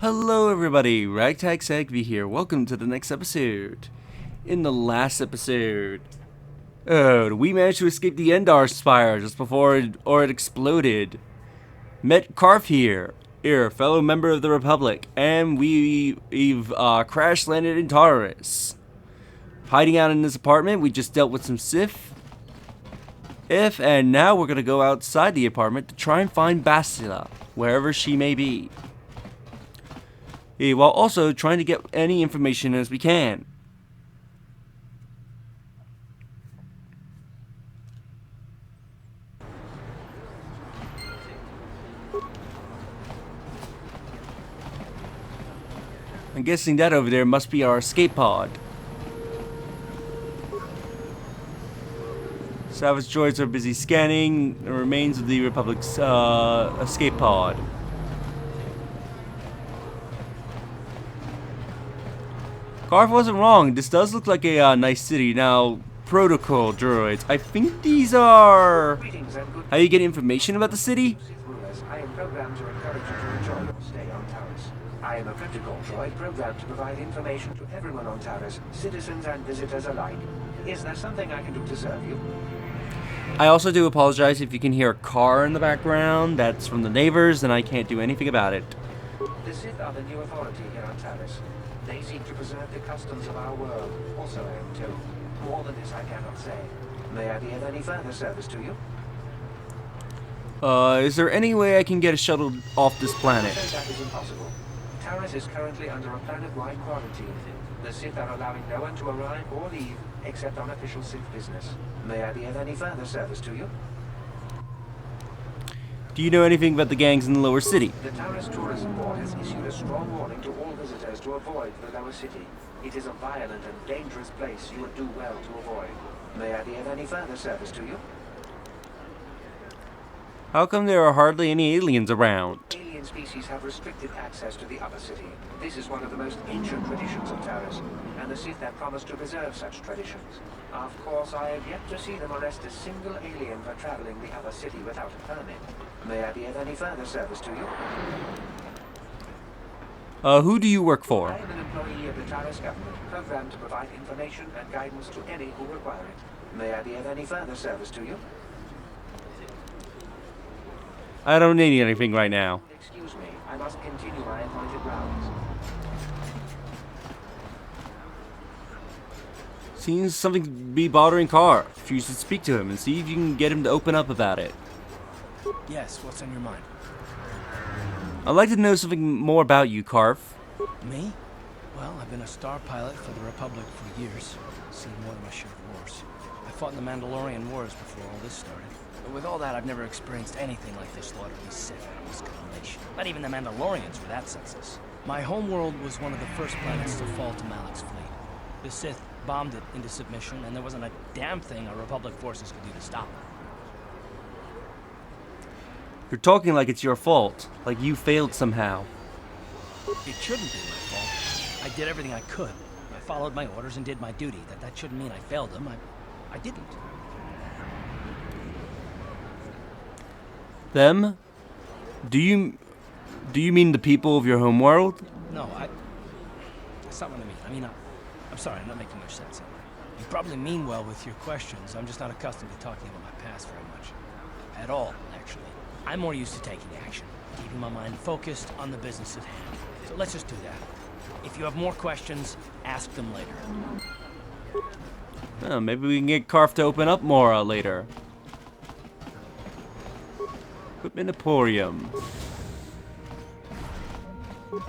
Hello everybody, Ragtag Sagvi here. Welcome to the next episode. In the last episode, we managed to escape the Endar Spire just before it exploded. Met Carth here, fellow member of the Republic, and we've crash landed in Taris. Hiding out in this apartment, we just dealt with some Sith. And now we're gonna go outside the apartment to try and find Bastila, wherever she may be. While also trying to get any information as we can. I'm guessing that over there must be our escape pod. Salvage droids are busy scanning the remains of the Republic's escape pod. Carth wasn't wrong. This does look like a nice city. Now, protocol droids. I think these are how you get information about the city. I am programmed to encourage you to enjoy your stay on Taris. I am a protocol droid programmed to provide information to everyone on Taris, citizens and visitors alike. Is there something I can do to serve you? I also do apologize if you can hear a car in the background. That's from the neighbors, and I can't do anything about it. The Sith are the new authority here on Taris. They seek to preserve the customs of our world. Also I am too. More than this I cannot say. May I be of any further service to you? Is there any way I can get a shuttle off this planet? That is impossible. Taris is currently under a planet-wide quarantine. The Sith are allowing no one to arrive or leave except on official Sith business. May I be of any further service to you? Do you know anything about the gangs in the lower city? The Taris Tourism Board has issued a strong warning to all visitors to avoid the lower city. It is a violent and dangerous place you would do well to avoid. May I be of any further service to you? How come there are hardly any aliens around? Alien species have restricted access to the upper city. This is one of the most ancient traditions of Taris, and the Sith have promised to preserve such traditions. Of course, I have yet to see them arrest a single alien for traveling the upper city without a permit. May I be of any further service to you? Who do you work for? I am an employee of the Taris government, programmed to provide information and guidance to any who require it. May I be of any further service to you? I don't need anything right now. Excuse me, I must continue my appointed rounds. Seems something to be bothering Carth. You should speak to him and see if you can get him to open up about it. Yes, what's on your mind? I'd like to know something more about you, Carth. Me? Well, I've been a star pilot for the Republic for years. Seen more than my share of wars. I fought in the Mandalorian Wars before all this started. But with all that, I've never experienced anything like the slaughter of these Sith out of this combination. Not even the Mandalorians were that senseless. My homeworld was one of the first planets to fall to Malak's fleet. The Sith bombed it into submission, and there wasn't a damn thing our Republic forces could do to stop it. You're talking like it's your fault, like you failed somehow. It shouldn't be my fault. I did everything I could. I followed my orders and did my duty. That shouldn't mean I failed them. I didn't. Them? Do you mean the people of your homeworld? No, that's not what I mean. I'm sorry, I'm not making much sense. You probably mean well with your questions. I'm just not accustomed to talking about my past very much. At all, actually. I'm more used to taking action, keeping my mind focused on the business at hand. So let's just do that. If you have more questions, ask them later. Oh, maybe we can get Carth to open up more later. Equipment Emporium.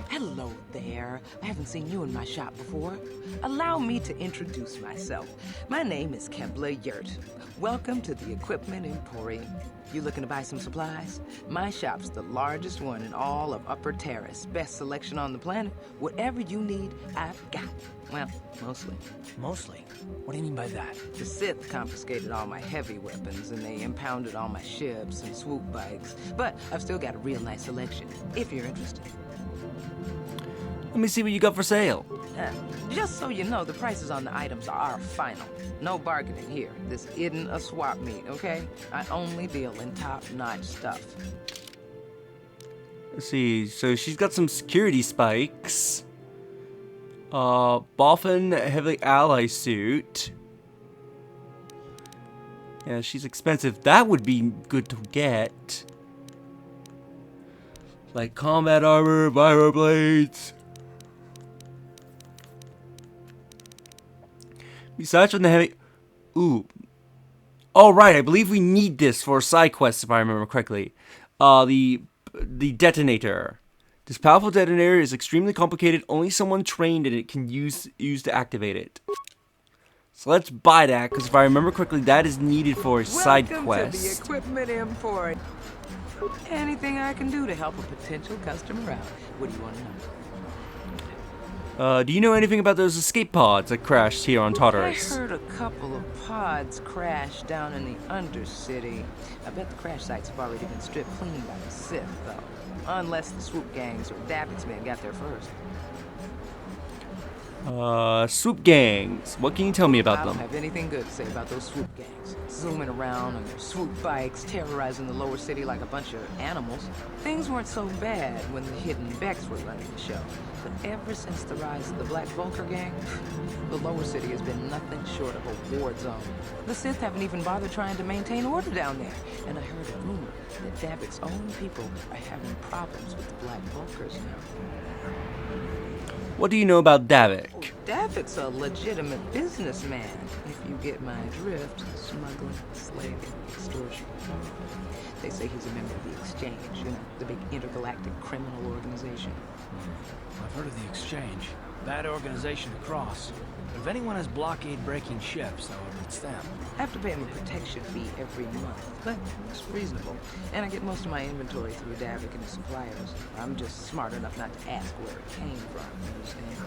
Hello there. I haven't seen you in my shop before. Allow me to introduce myself. My name is Kepler Yurt. Welcome to the Equipment Emporium. You looking to buy some supplies? My shop's the largest one in all of Upper Taris. Best selection on the planet. Whatever you need, I've got. Well, mostly. Mostly? What do you mean by that? The Sith confiscated all my heavy weapons, and they impounded all my ships and swoop bikes. But I've still got a real nice selection, if you're interested. Let me see what you got for sale. Just so you know, the prices on the items are final. No bargaining here. This isn't a swap meet, okay? I only deal in top-notch stuff. Let's see. So she's got some security spikes. Boffin heavy ally suit. Yeah, she's expensive. That would be good to get. Like combat armor, vibroblades. Besides from the heavy... Ooh. Oh, right. I believe we need this for a side quest, if I remember correctly. The detonator. This powerful detonator is extremely complicated. Only someone trained in it can use to activate it. So let's buy that, because if I remember correctly, that is needed for a side quest. Welcome to the Equipment Emporium. Anything I can do to help a potential customer out. What do you want to know? Do you know anything about those escape pods that crashed here on Taris? I heard a couple of pods crash down in the Undercity. I bet the crash sites have already been stripped clean by the Sith, though. Unless the swoop gangs or David's men got there first. Swoop gangs. What can you tell me about I don't them? have anything good to say about those swoop gangs. Zooming around on their swoop bikes, terrorizing the lower city like a bunch of animals. Things weren't so bad when the hidden Becks were running the show. But ever since the rise of the Black Vulture gang, the lower city has been nothing short of a war zone. The Sith haven't even bothered trying to maintain order down there. And I heard a rumor that Davik's own people are having problems with the Black Vultures now. What do you know about Davik? Davik's a legitimate businessman, if you get my drift. Smuggling, slaving, extortion. They say he's a member of the Exchange, you know, the big intergalactic criminal organization. I've heard of the Exchange. Bad organization to cross. But if anyone has blockade-breaking ships, however, it's them. I have to pay him a protection fee every month, but it's reasonable. And I get most of my inventory through Davik and his suppliers. I'm just smart enough not to ask where it came from, you understand?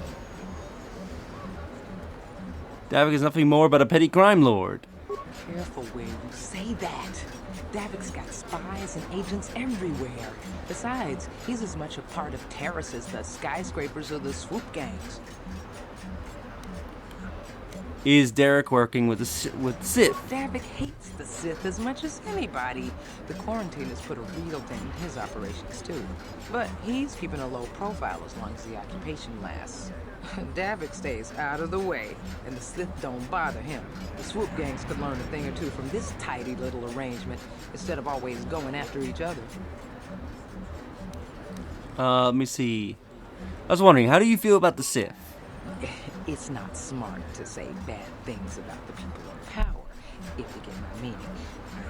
Davik is nothing more but a petty crime lord. Careful where you say that. Davik's got spies and agents everywhere. Besides, he's as much a part of Taris as the skyscrapers or the swoop gangs. Is Derek working with Sith? Davik hates the Sith as much as anybody. The quarantine has put a real dent in his operations, too. But he's keeping a low profile as long as the occupation lasts. Davik stays out of the way, and the Sith don't bother him. The swoop gangs could learn a thing or two from this tidy little arrangement, instead of always going after each other. Let me see. I was wondering, how do you feel about the Sith? It's not smart to say bad things about the people in power, if you get my meaning.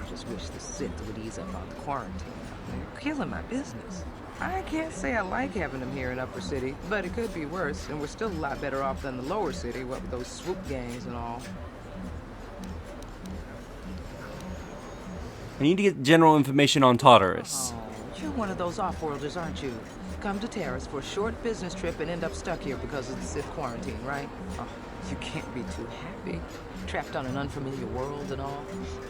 I just wish the Sith would ease up on the quarantine. They're killing my business. I can't say I like having them here in Upper City, but it could be worse, and we're still a lot better off than the Lower City, what with those swoop gangs and all. I need to get general information on Taris. Oh, you're one of those off-worlders, aren't you? Come to Taris for a short business trip and end up stuck here because of the Sith quarantine, right? Oh, you can't be too happy. Trapped on an unfamiliar world and all.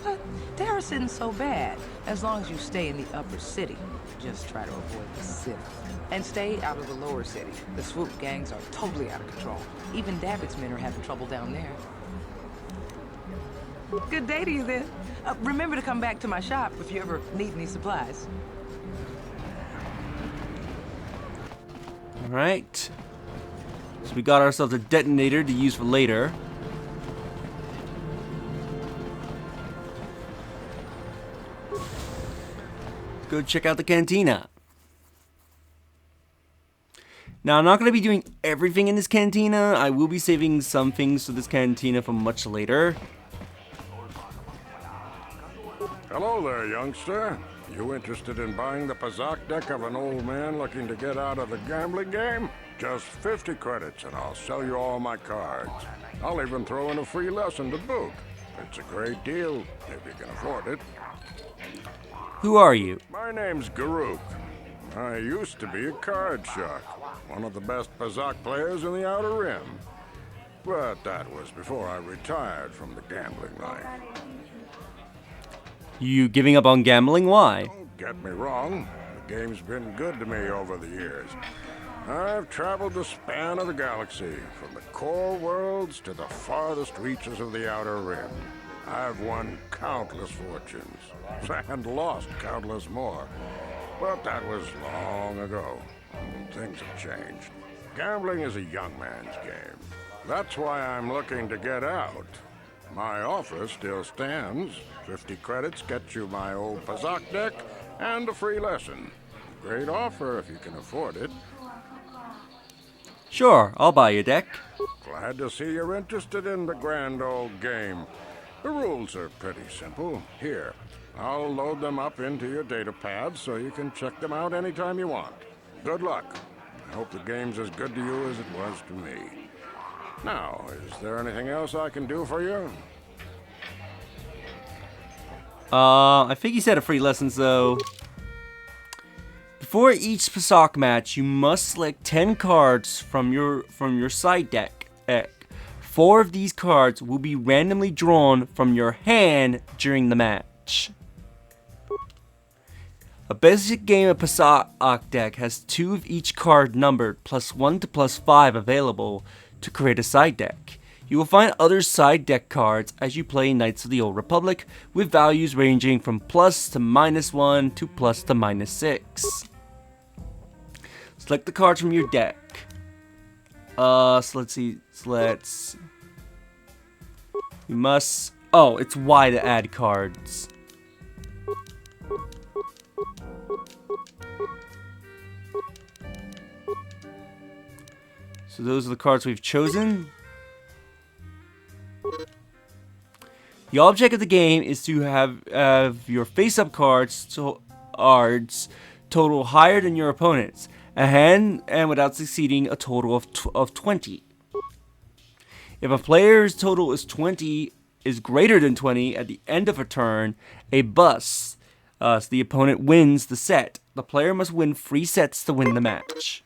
But Taris isn't so bad, as long as you stay in the Upper City. Just try to avoid the Sith. And stay out of the Lower City. The swoop gangs are totally out of control. Even Davik's men are having trouble down there. Good day to you then. Remember to come back to my shop if you ever need any supplies. Alright. So we got ourselves a detonator to use for later. Go check out the cantina. Now, I'm not going to be doing everything in this cantina. I will be saving some things for this cantina for much later. Hello there, youngster. You interested in buying the Pazaak deck of an old man looking to get out of the gambling game? Just 50 credits and I'll sell you all my cards. I'll even throw in a free lesson to boot. It's a great deal, if you can afford it. Who are you? My name's Garuk. I used to be a card shark, one of the best Pazaak players in the Outer Rim. But that was before I retired from the gambling life. You giving up on gambling? Why? Don't get me wrong, the game's been good to me over the years. I've traveled the span of the galaxy, from the core worlds to the farthest reaches of the Outer Rim. I've won countless fortunes, and lost countless more. But that was long ago. Things have changed. Gambling is a young man's game. That's why I'm looking to get out. My offer still stands. 50 credits gets you my old Pazaak deck and a free lesson. Great offer if you can afford it. Sure, I'll buy you a deck. Glad to see you're interested in the grand old game. The rules are pretty simple. Here, I'll load them up into your data pad so you can check them out anytime you want. Good luck. I hope the game's as good to you as it was to me. Now, is there anything else I can do for you? I think you said a free lesson, so... Before each Pazaak match, you must select 10 cards from your side deck. 4 of these cards will be randomly drawn from your hand during the match. A basic game of Pazaak deck has 2 of each card numbered, +1 to +5 available to create a side deck. You will find other side deck cards as you play Knights of the Old Republic, with values ranging from plus to -1 to plus to -6. Select the cards from your deck. So let's see. You must. Oh, it's Y to add cards. So those are the cards we've chosen. The object of the game is to have your face-up cards total higher than your opponent's, a hand, and without succeeding a total of 20. If a player's total is greater than 20 at the end of a turn, a bust. So the opponent wins the set. The player must win 3 sets to win the match.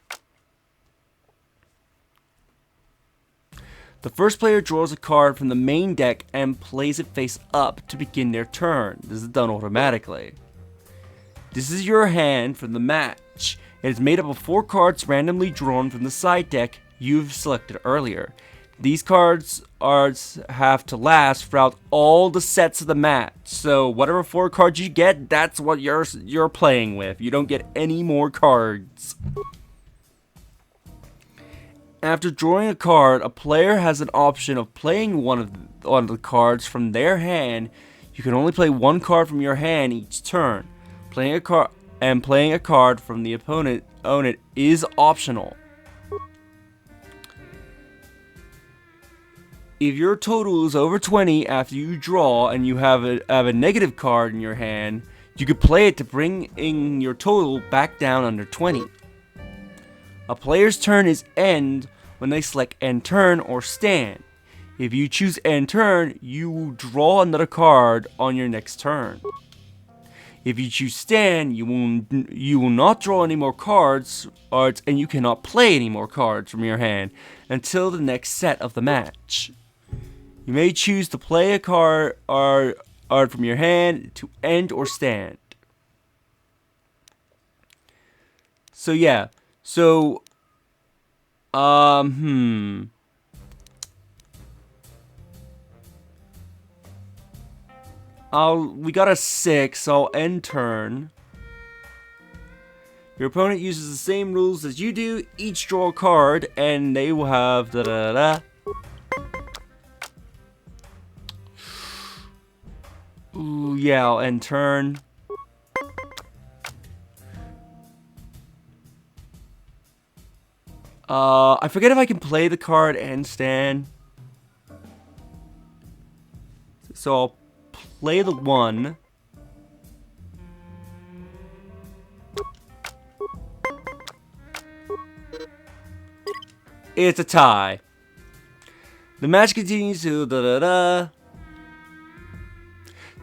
The first player draws a card from the main deck and plays it face up to begin their turn. This is done automatically. This is your hand for the match. It is made up of 4 cards randomly drawn from the side deck you've selected earlier. These cards have to last throughout all the sets of the match. So whatever 4 cards you get, that's what you're playing with. You don't get any more cards. After drawing a card, a player has an option of playing one of the cards from their hand. You can only play 1 card from your hand each turn. Playing a card from the opponent is optional. If your total is over 20 after you draw and you have a negative card in your hand, you could play it to bring in your total back down under 20. A player's turn is end when they select end turn or stand. If you choose end turn, you will draw another card on your next turn. If you choose stand, you will not draw any more cards, and you cannot play any more cards from your hand until the next set of the match. You may choose to play a card from your hand to end or stand. So yeah, we got a 6, so I'll end turn. Your opponent uses the same rules as you do. Each draw a card, and they will have da-da-da. Ooh, yeah, I'll end turn. I forget if I can play the card and stand. So I'll play the 1. It's a tie. The match continues to da-da-da.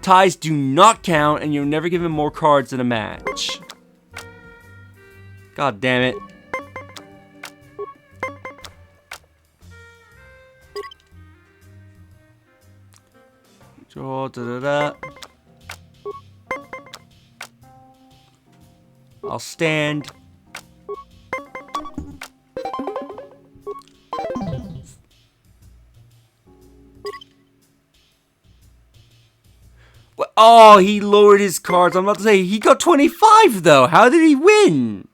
Ties do not count, and you're never given more cards in a match. God damn it. Draw, da-da-da. I'll stand. Oh, he lowered his cards. I'm about to say, he got 25 though. How did he win?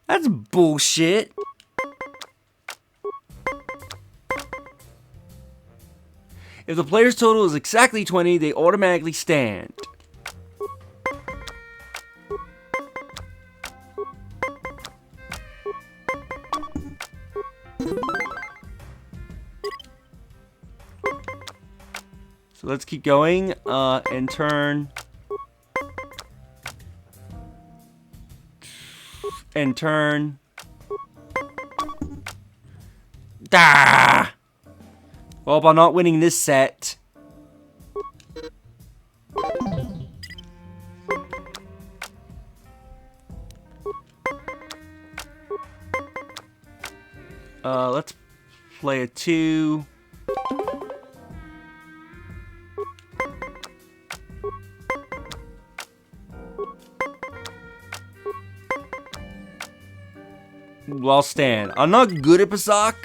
That's bullshit. If the player's total is exactly 20, they automatically stand. So let's keep going, and turn. And turn. Ah! Well, by not winning this set. Let's play a 2. Well, stand. I'm not good at Pazaak,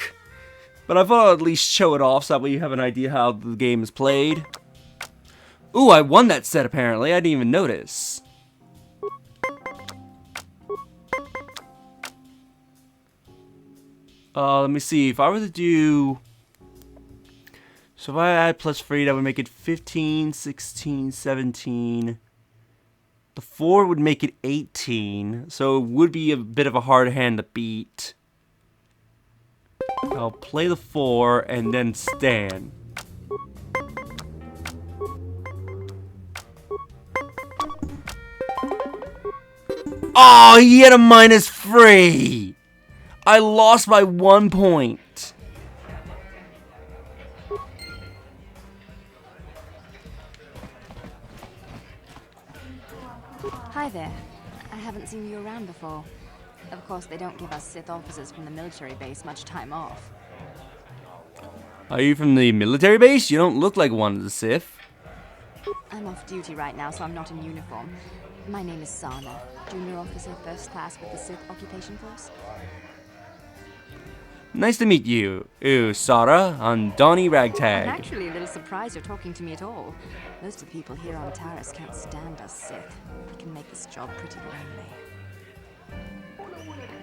but I thought I'd at least show it off so that way you have an idea how the game is played. Ooh, I won that set apparently. I didn't even notice. Let me see. If I were to do... So if I add +3, that would make it 15, 16, 17... The 4 would make it 18, so it would be a bit of a hard hand to beat. I'll play the 4 and then stand. Oh, he had a -3! I lost by 1 point. Hi there. I haven't seen you around before. Of course, they don't give us Sith officers from the military base much time off. Are you from the military base? You don't look like one of the Sith. I'm off duty right now, so I'm not in uniform. My name is Sana, junior officer first class with the Sith occupation force. Nice to meet you. Ooh, Sarah, I'm Donnie Ragtag. I'm actually a little surprised you're talking to me at all. Most of the people here on Taris can't stand us Sith. They can make this job pretty lonely.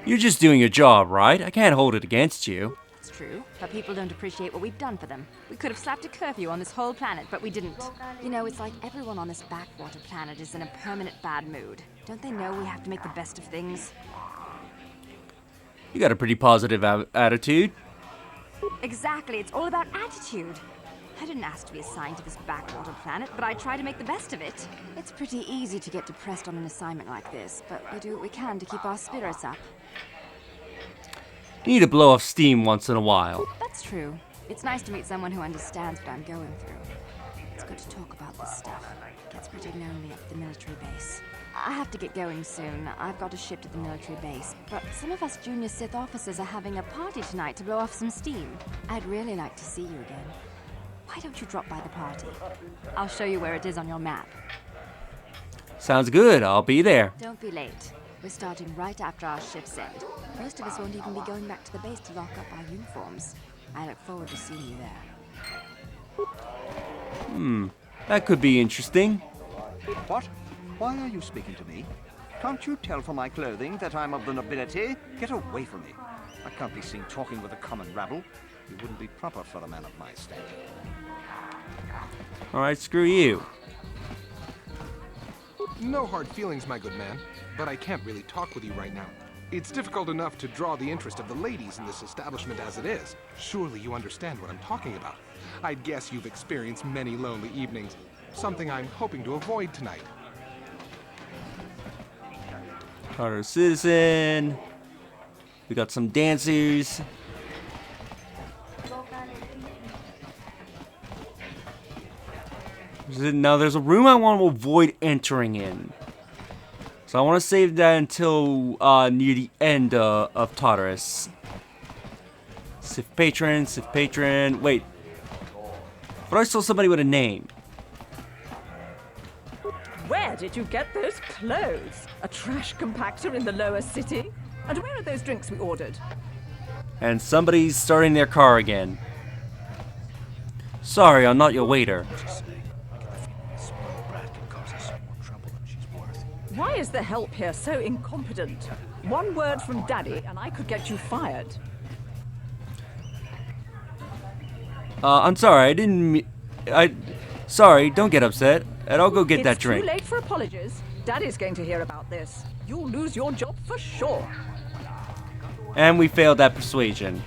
You're just doing your job, right? I can't hold it against you. It's true, but people don't appreciate what we've done for them. We could have slapped a curfew on this whole planet, but we didn't. You know, it's like everyone on this backwater planet is in a permanent bad mood. Don't they know we have to make the best of things? You got a pretty positive attitude. Exactly, it's all about attitude. I didn't ask to be assigned to this backwater planet, but I try to make the best of it. It's pretty easy to get depressed on an assignment like this, but we do what we can to keep our spirits up. You need to blow off steam once in a while. That's true. It's nice to meet someone who understands what I'm going through. It's good to talk about this stuff. It gets pretty lonely at the military base. I have to get going soon. I've got a ship to the military base. But some of us junior Sith officers are having a party tonight to blow off some steam. I'd really like to see you again. Why don't you drop by the party? I'll show you where it is on your map. Sounds good. I'll be there. Don't be late. We're starting right after our shift's end. Most of us won't even be going back to the base to lock up our uniforms. I look forward to seeing you there. That could be interesting. What? Why are you speaking to me? Can't you tell from my clothing that I'm of the nobility? Get away from me. I can't be seen talking with a common rabble. You wouldn't be proper for a man of my standing. Alright, screw you. No hard feelings, my good man, but I can't really talk with you right now. It's difficult enough to draw the interest of the ladies in this establishment as it is. Surely you understand what I'm talking about. I'd guess you've experienced many lonely evenings, something I'm hoping to avoid tonight. Carter citizen. We got some dancers. Now there's a room I want to avoid entering in. So I want to save that until near the end of Taris. Sith patron. Wait. But I saw somebody with a name. Where did you get those clothes? A trash compactor in the lower city? And where are those drinks we ordered? And somebody's starting their car again. Sorry, I'm not your waiter. Why is the help here so incompetent? One word from Daddy and I could get you fired. I'm sorry, I didn't sorry, don't get upset. And I'll go get that drink. It's too late for apologies. Daddy's going to hear about this. You'll lose your job for sure. And we failed that persuasion.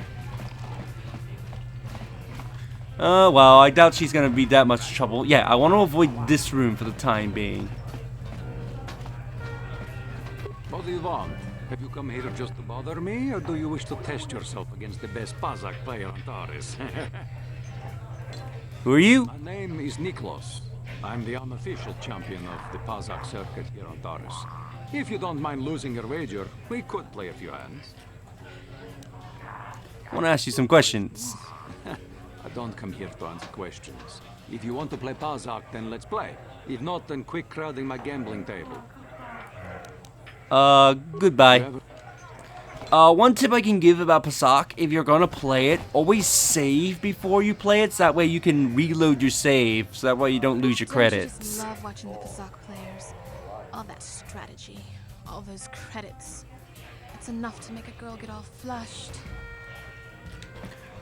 Well, I doubt she's gonna be that much trouble. Yeah, I want to avoid this room for the time being. What do you want? Have you come here just to bother me, or do you wish to test yourself against the best Pazaak player on Taris? Who are you? My name is Niklos. I'm the unofficial champion of the Pazaak circuit here on Taris. If you don't mind losing your wager, we could play a few hands. I want to ask you some questions. I don't come here to answer questions. If you want to play Pazaak, then let's play. If not, then quit crowding my gambling table. Goodbye. One tip I can give about Pazaak, if you're gonna play it, always save before you play it, so that way you can reload your save, so that way you don't lose your credits. I just love watching the Pazaak players. All that strategy, all those credits. It's enough to make a girl get all flushed.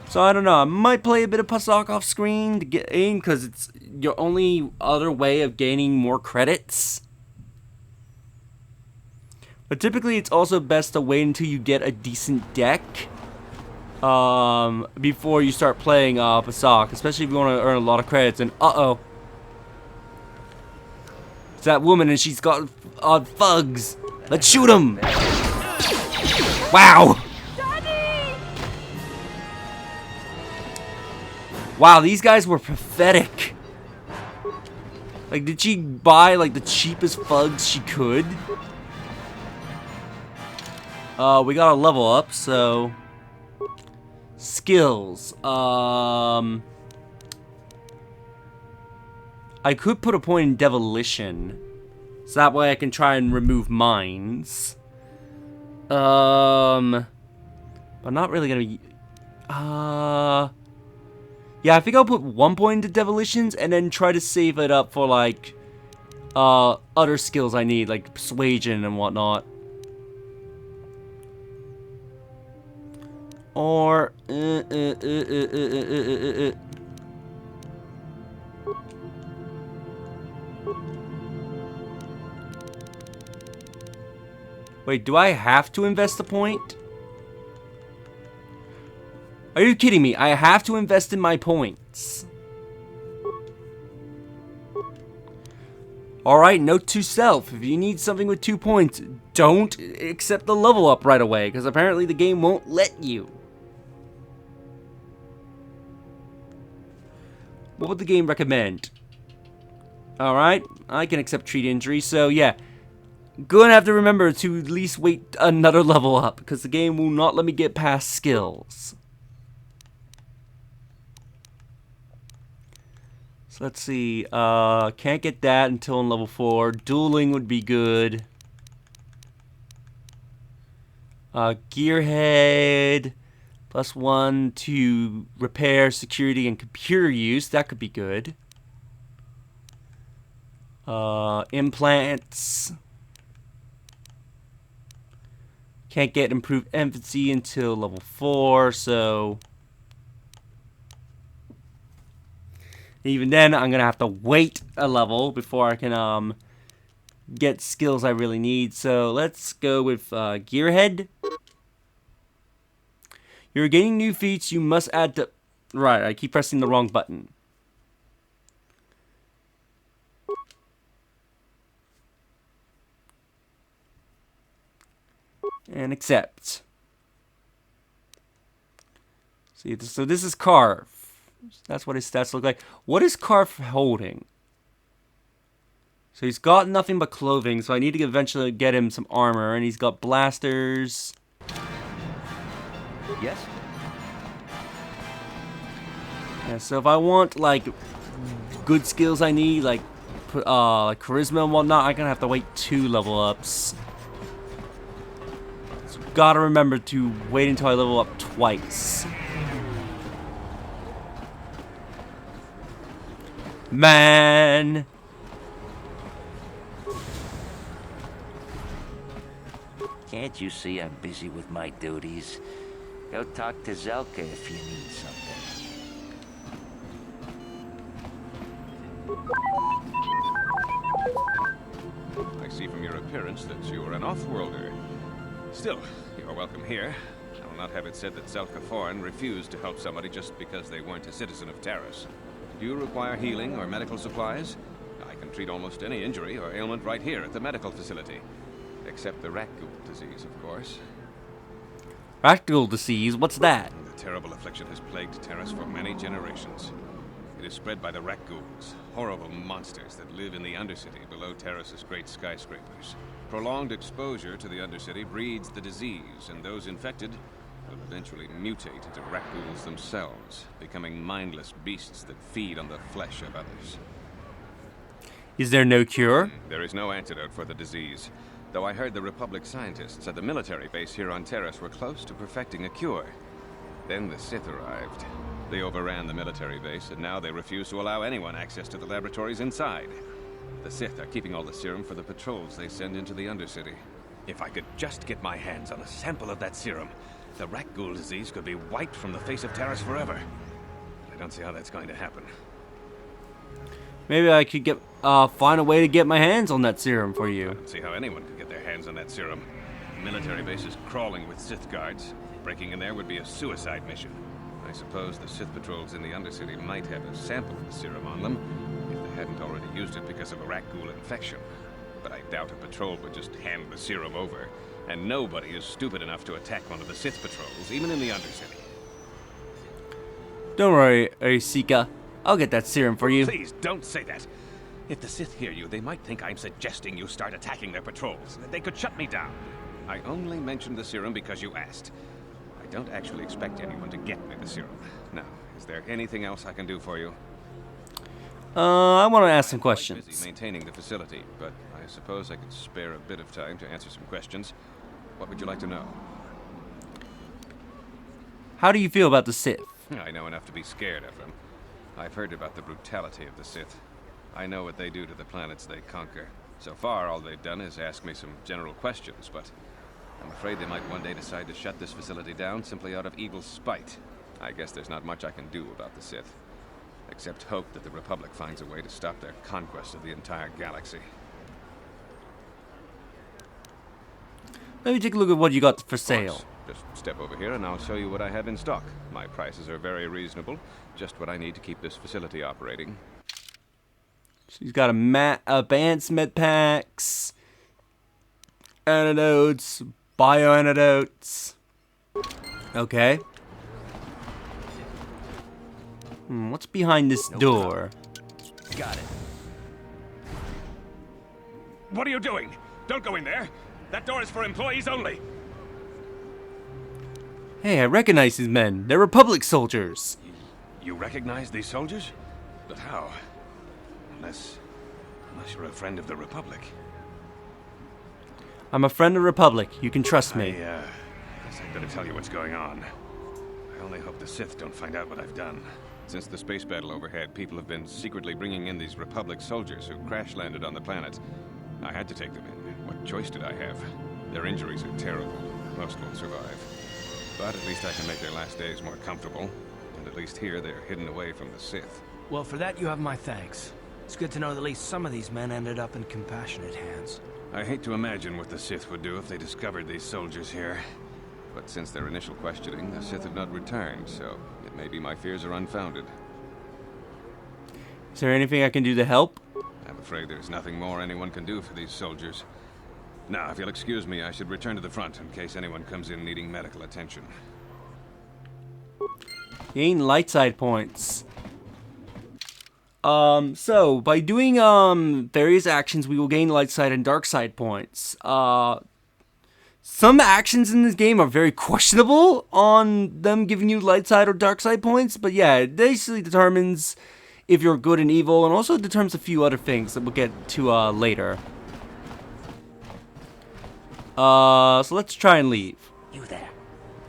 So I don't know, I might play a bit of Pazaak off screen to get in, because it's your only other way of gaining more credits. But typically it's also best to wait until you get a decent deck before you start playing Pazaak, especially if you want to earn a lot of credits. And uh-oh. It's that woman and she's got thugs. Let's shoot him. Wow. Daddy! Wow, these guys were pathetic. Like, did she buy like the cheapest thugs she could? We got a level up, so skills. I could put a point in Devilition, so that way I can try and remove mines. But not really gonna be. Yeah, I think I'll put 1 point into Devilitions and then try to save it up for like other skills I need, like Persuasion and whatnot. Or wait, do I have to invest a point? Are you kidding me? I have to invest in my points. Alright, note to self. If you need something with 2 points, don't accept the level up right away, because apparently the game won't let you. What would the game recommend? Alright, I can accept treat injury, so yeah. Gonna have to remember to at least wait another level up, because the game will not let me get past skills. So let's see, can't get that until in level 4. Dueling would be good. Gearhead, +1 to repair, security, and computer use. That could be good. Implants. Can't get improved empathy until level 4, so even then I'm gonna have to wait a level before I can get skills I really need. So let's go with Gearhead. You're gaining new feats, you must add to... Right, I keep pressing the wrong button. And accept. See, so this is Carth. That's what his stats look like. What is Carth holding? So he's got nothing but clothing, so I need to eventually get him some armor, and he's got blasters. Yes? Yeah, so if I want, like, good skills I need, like charisma and whatnot, I'm gonna have to wait 2 level ups. So gotta remember to wait until I level up twice. Man! Can't you see I'm busy with my duties? Go talk to Zelka if you need something. I see from your appearance that you're an off-worlder. Still, you're welcome here. I will not have it said that Zelka Foreign refused to help somebody just because they weren't a citizen of Taris. Do you require healing or medical supplies? I can treat almost any injury or ailment right here at the medical facility. Except the rat ghoul disease, of course. Rat ghoul disease? What's that? The terrible affliction has plagued Taris for many generations. It is spread by the rat ghouls, horrible monsters that live in the Undercity below Taris's great skyscrapers. Prolonged exposure to the Undercity breeds the disease, and those infected will eventually mutate into rat ghouls themselves, becoming mindless beasts that feed on the flesh of others. Is there no cure? There is no antidote for the disease, though I heard the Republic scientists at the military base here on Taris were close to perfecting a cure. Then the Sith arrived. They overran the military base, and now they refuse to allow anyone access to the laboratories inside. The Sith are keeping all the serum for the patrols they send into the Undercity. If I could just get my hands on a sample of that serum, the rat ghoul disease could be wiped from the face of Taris forever. I don't see how that's going to happen. Maybe I could get find a way to get my hands on that serum for you. I don't see how anyone could get their hands on that serum. The military base is crawling with Sith guards. Breaking in there would be a suicide mission. I suppose the Sith patrols in the Undercity might have a sample of the serum on them, if they hadn't already used it because of a rat ghoul infection. But I doubt a patrol would just hand the serum over, and nobody is stupid enough to attack one of the Sith patrols, even in the Undercity. Don't worry, Arisika. I'll get that serum for you. Please, don't say that. If the Sith hear you, they might think I'm suggesting you start attacking their patrols. They could shut me down. I only mentioned the serum because you asked. I don't actually expect anyone to get me the serum. Now, is there anything else I can do for you? I want to ask some I'm quite questions. busy maintaining the facility, but I suppose I could spare a bit of time to answer some questions. What would you like to know? How do you feel about the Sith? I know enough to be scared of them. I've heard about the brutality of the Sith. I know what they do to the planets they conquer. So far, all they've done is ask me some general questions, but I'm afraid they might one day decide to shut this facility down simply out of evil spite. I guess there's not much I can do about the Sith, except hope that the Republic finds a way to stop their conquest of the entire galaxy. Let me take a look at what you got for Of sale. course. Just step over here and I'll show you what I have in stock. My prices are very reasonable, just what I need to keep this facility operating. She's got advanced med packs, antidotes, bioantidotes. Okay. What's behind this door? Got it. What are you doing? Don't go in there! That door is for employees only! Hey, I recognize these men. They're Republic soldiers. You recognize these soldiers? But how? Unless you're a friend of the Republic. I'm a friend of the Republic. You can trust me. I guess I'd better tell you what's going on. I only hope the Sith don't find out what I've done. Since the space battle overhead, people have been secretly bringing in these Republic soldiers who crash-landed on the planet. I had to take them in. What choice did I have? Their injuries are terrible. Most won't survive. But at least I can make their last days more comfortable. And at least here, they're hidden away from the Sith. Well, for that you have my thanks. It's good to know that at least some of these men ended up in compassionate hands. I hate to imagine what the Sith would do if they discovered these soldiers here. But since their initial questioning, the Sith have not returned, so it may be my fears are unfounded. Is there anything I can do to help? I'm afraid there's nothing more anyone can do for these soldiers. Now, if you'll excuse me, I should return to the front in case anyone comes in needing medical attention. Gain light side points. So by doing various actions, we will gain light side and dark side points. Some actions in this game are very questionable on them giving you light side or dark side points, but yeah, it basically determines if you're good and evil, and also determines a few other things that we'll get to later. So let's try and leave. You there.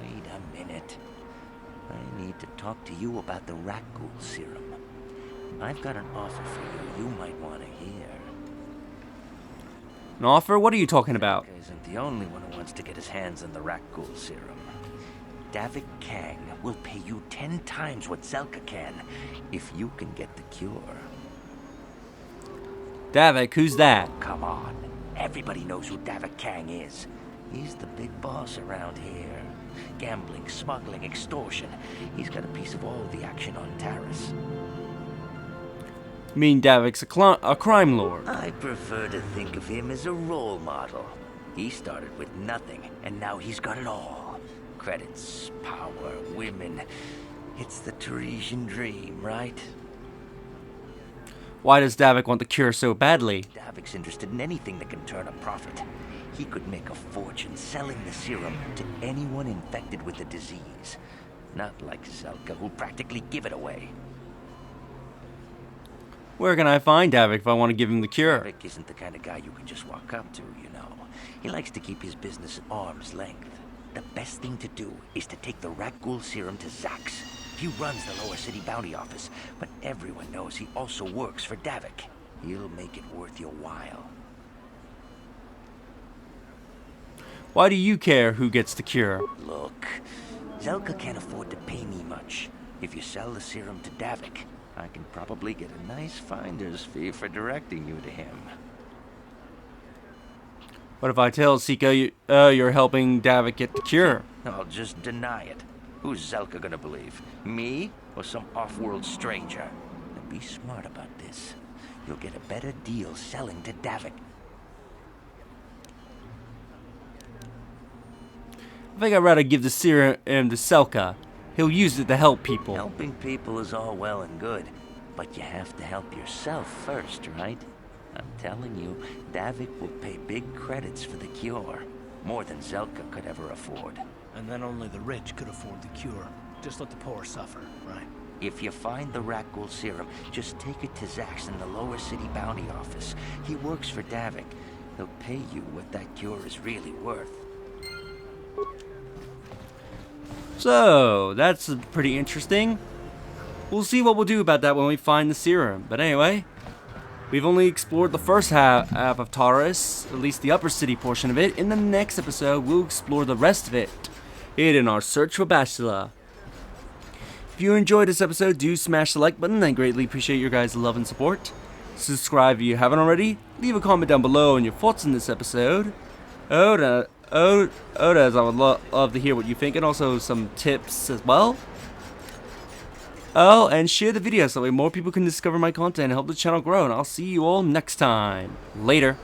Wait a minute. I need to talk to you about the rat ghoul serum. I've got an offer for you might want to hear. An offer? What are you talking about? Zelka isn't the only one who wants to get his hands on the Rakghoul serum. Davik Kang will pay you 10 times what Zelka can if you can get the cure. Davik, who's that? Come on. Everybody knows who Davik Kang is. He's the big boss around here. Gambling, smuggling, extortion. He's got a piece of all the action on Taris. You mean Davik's a crime lord? I prefer to think of him as a role model. He started with nothing, and now he's got it all. Credits, power, women. It's the Tarisian dream, right? Why does Davik want the cure so badly? Davik's interested in anything that can turn a profit. He could make a fortune selling the serum to anyone infected with the disease. Not like Zelka, who'll practically give it away. Where can I find Davik if I want to give him the cure? Davik isn't the kind of guy you can just walk up to, you know. He likes to keep his business at arm's length. The best thing to do is to take the Rakghoul serum to Zax. He runs the lower city bounty office, but everyone knows he also works for Davik. He'll make it worth your while. Why do you care who gets the cure? Look, Zelka can't afford to pay me much. If you sell the serum to Davik, I can probably get a nice finder's fee for directing you to him. What if I tell Sika you're helping Davik get the cure? I'll just deny it. Who's Zelka gonna believe? Me or some off-world stranger? Now be smart about this. You'll get a better deal selling to Davik. I think I'd rather give the serum to Zelka. He'll use it to help people. Helping people is all well and good, but you have to help yourself first, right? I'm telling you, Davik will pay big credits for the cure. More than Zelka could ever afford. And then only the rich could afford the cure. Just let the poor suffer, right? If you find the Rakghoul serum, just take it to Zax in the lower city bounty office. He works for Davik. He'll pay you what that cure is really worth. So, that's pretty interesting. We'll see what we'll do about that when we find the serum. But anyway, we've only explored the first half of Taris, at least the upper city portion of it. In the next episode, we'll explore the rest of it in our search for Bastila. If you enjoyed this episode, do smash the like button. I greatly appreciate your guys' love and support. Subscribe if you haven't already. Leave a comment down below on your thoughts on this episode. Odas, I would love to hear what you think, and also some tips as well. Oh, and share the video so that way more people can discover my content and help the channel grow. And I'll see you all next time. Later.